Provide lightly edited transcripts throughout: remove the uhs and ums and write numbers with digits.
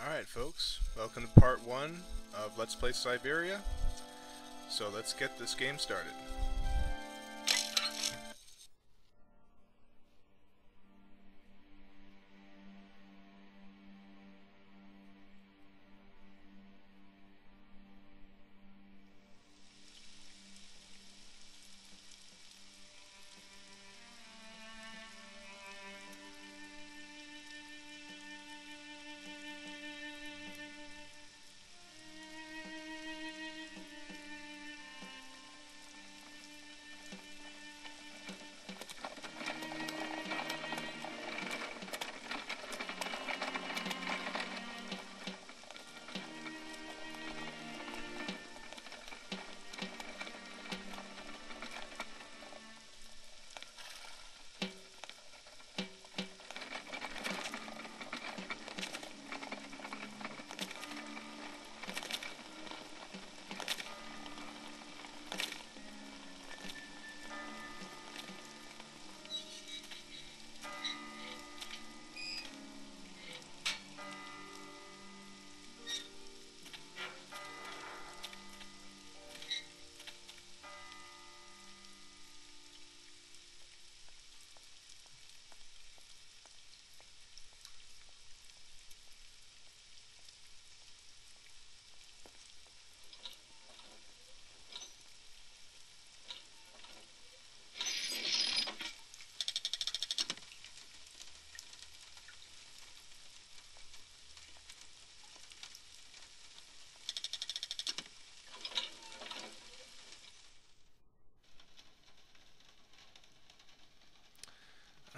Alright folks, welcome to part 1 of Let's Play Syberia. So let's get this game started.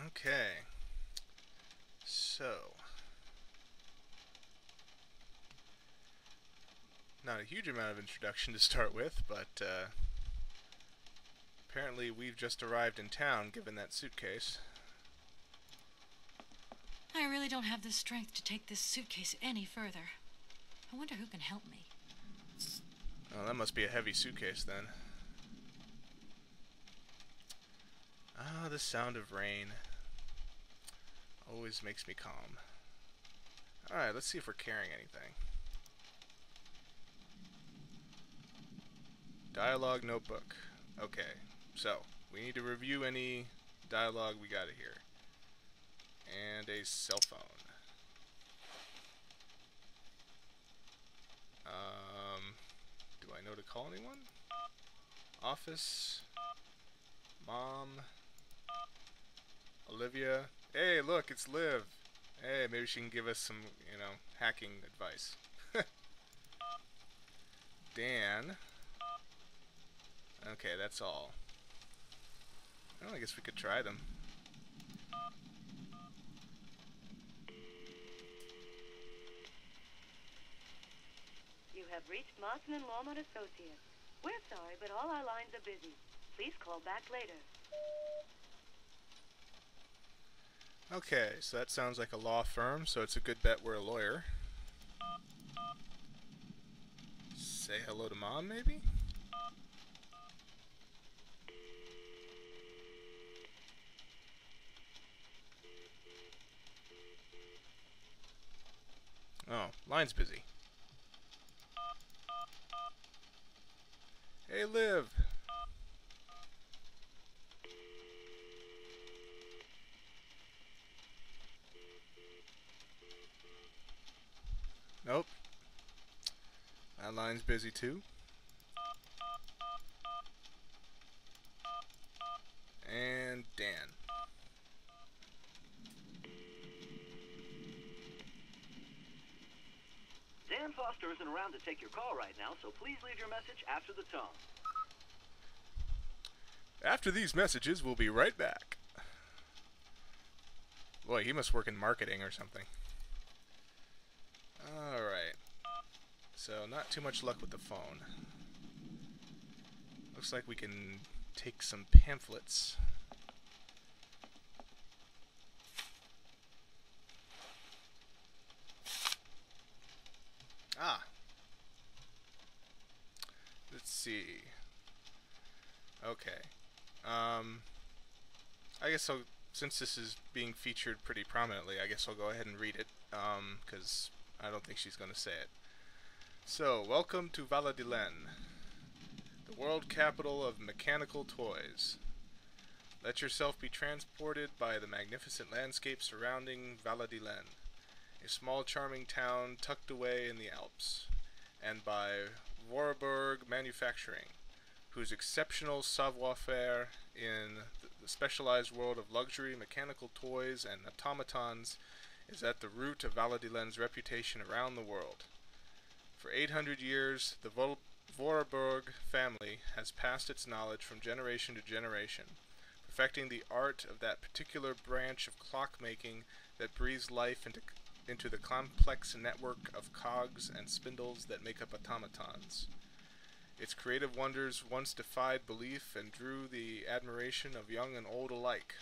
Okay, so not a huge amount of introduction to start with, but apparently we've just arrived in town given that suitcase. I really don't have the strength to take this suitcase any further. I wonder who can help me. Oh, that must be a heavy suitcase then. Ah, the sound of rain always makes me calm. Alright, let's see if we're carrying anything. Dialogue notebook. Okay, so we need to review any dialogue we got here. And a cell phone. Do I know to call anyone? Office. Mom. Olivia. Hey, look, it's Liv. Hey, maybe she can give us some, hacking advice. Dan. Okay, that's all. Well, I guess we could try them. You have reached Martin and Lawman Associates. We're sorry, but all our lines are busy. Please call back later. Okay, so that sounds like a law firm, so it's a good bet we're a lawyer. Say hello to Mom, maybe? Oh, line's busy. Hey, Liv! Nope. That line's busy too. And Dan. Dan Foster isn't around to take your call right now, so please leave your message after the tone. After these messages, we'll be right back. Boy, he must work in marketing or something. Alright. So, not too much luck with the phone. Looks like we can take some pamphlets. Ah. Let's see. Okay. I guess since this is being featured pretty prominently, I guess I'll go ahead and read it, because I don't think she's going to say it. So, welcome to Valadilene, the world capital of mechanical toys. Let yourself be transported by the magnificent landscape surrounding Valadilene, a small charming town tucked away in the Alps, and by Vorarlberg Manufacturing, whose exceptional savoir-faire in the specialized world of luxury mechanical toys and automatons is at the root of Valadilene's reputation around the world. For 800 years, the Vorarlberg family has passed its knowledge from generation to generation, perfecting the art of that particular branch of clockmaking that breathes life into the complex network of cogs and spindles that make up automatons. Its creative wonders once defied belief and drew the admiration of young and old alike.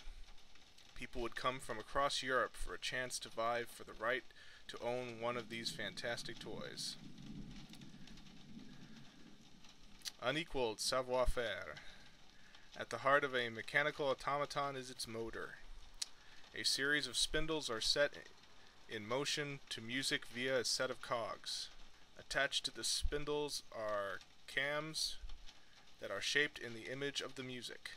People would come from across Europe for a chance to vie for the right to own one of these fantastic toys. Unequaled savoir-faire. At the heart of a mechanical automaton is its motor. A series of spindles are set in motion to music via a set of cogs. Attached to the spindles are cams that are shaped in the image of the music.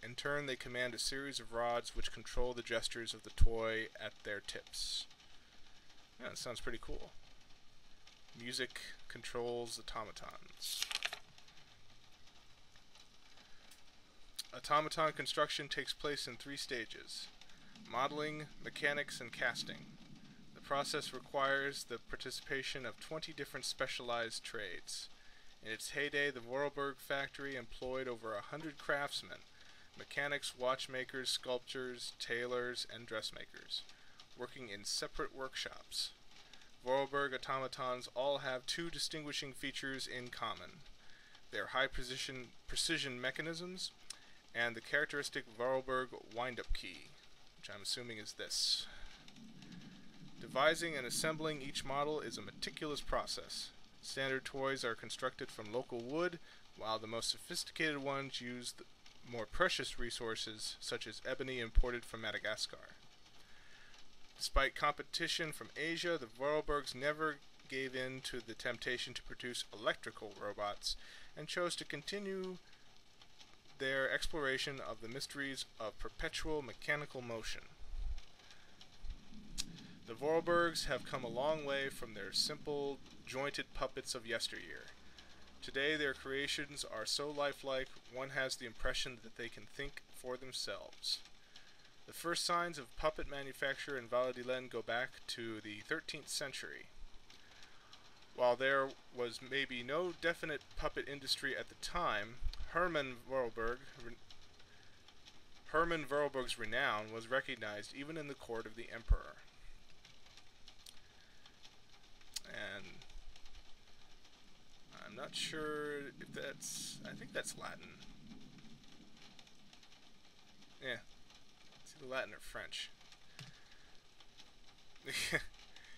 In turn, they command a series of rods which control the gestures of the toy at their tips. Yeah, that sounds pretty cool. Music controls automatons. Automaton construction takes place in 3 stages: modeling, mechanics, and casting. The process requires the participation of 20 different specialized trades. In its heyday, the Vorarlberg factory employed over 100 craftsmen, mechanics, watchmakers, sculptors, tailors, and dressmakers, working in separate workshops. Vorarlberg automatons all have 2 distinguishing features in common: their high precision mechanisms and the characteristic Vorarlberg wind-up key, which I'm assuming is this. Devising and assembling each model is a meticulous process. Standard toys are constructed from local wood, while the most sophisticated ones use the more precious resources, such as ebony imported from Madagascar. Despite competition from Asia, the Vorarlbergs never gave in to the temptation to produce electrical robots, and chose to continue their exploration of the mysteries of perpetual mechanical motion. The Vorarlbergs have come a long way from their simple, jointed puppets of yesteryear. Today their creations are so lifelike, one has the impression that they can think for themselves. The first signs of puppet manufacture in Valadilene go back to the 13th century. While there was maybe no definite puppet industry at the time, Hermann Vorarlberg's renown was recognized even in the court of the emperor. And I'm not sure if that's... I think that's Latin. Yeah. It's either Latin or French.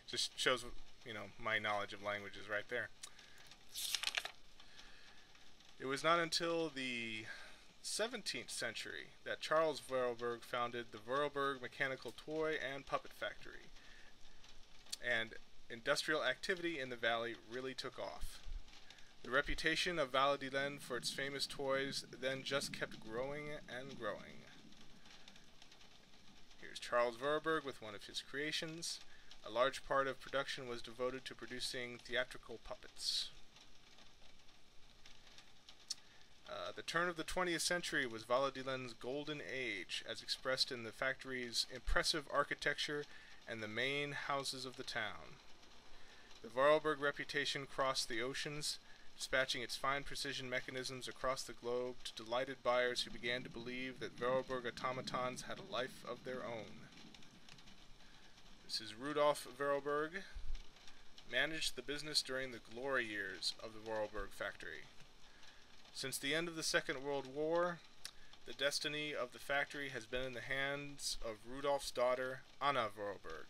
Just shows, you know, my knowledge of languages right there. It was not until the 17th century that Charles Vorarlberg founded the Vorarlberg Mechanical Toy and Puppet Factory, and industrial activity in the valley really took off. The reputation of Valadilene for its famous toys then just kept growing and growing. Here's Charles Vorarlberg with one of his creations. A large part of production was devoted to producing theatrical puppets. The turn of the 20th century was Valadilene's golden age, as expressed in the factory's impressive architecture and the main houses of the town. The Vorarlberg reputation crossed the oceans, dispatching its fine precision mechanisms across the globe to delighted buyers who began to believe that Vorarlberg automatons had a life of their own. This is Rudolf Vorarlberg, managed the business during the glory years of the Vorarlberg factory. Since the end of the Second World War, the destiny of the factory has been in the hands of Rudolf's daughter, Anna Vorarlberg,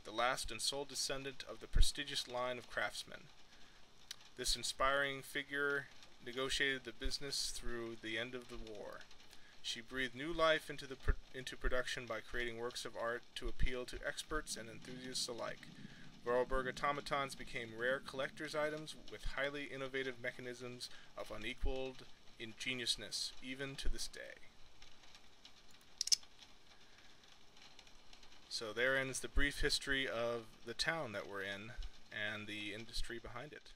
the last and sole descendant of the prestigious line of craftsmen. This inspiring figure negotiated the business through the end of the war. She breathed new life into production by creating works of art to appeal to experts and enthusiasts alike, Vorarlberg automatons became rare collector's items with highly innovative mechanisms of unequaled ingeniousness, even to this day. So there ends the brief history of the town that we're in and the industry behind it.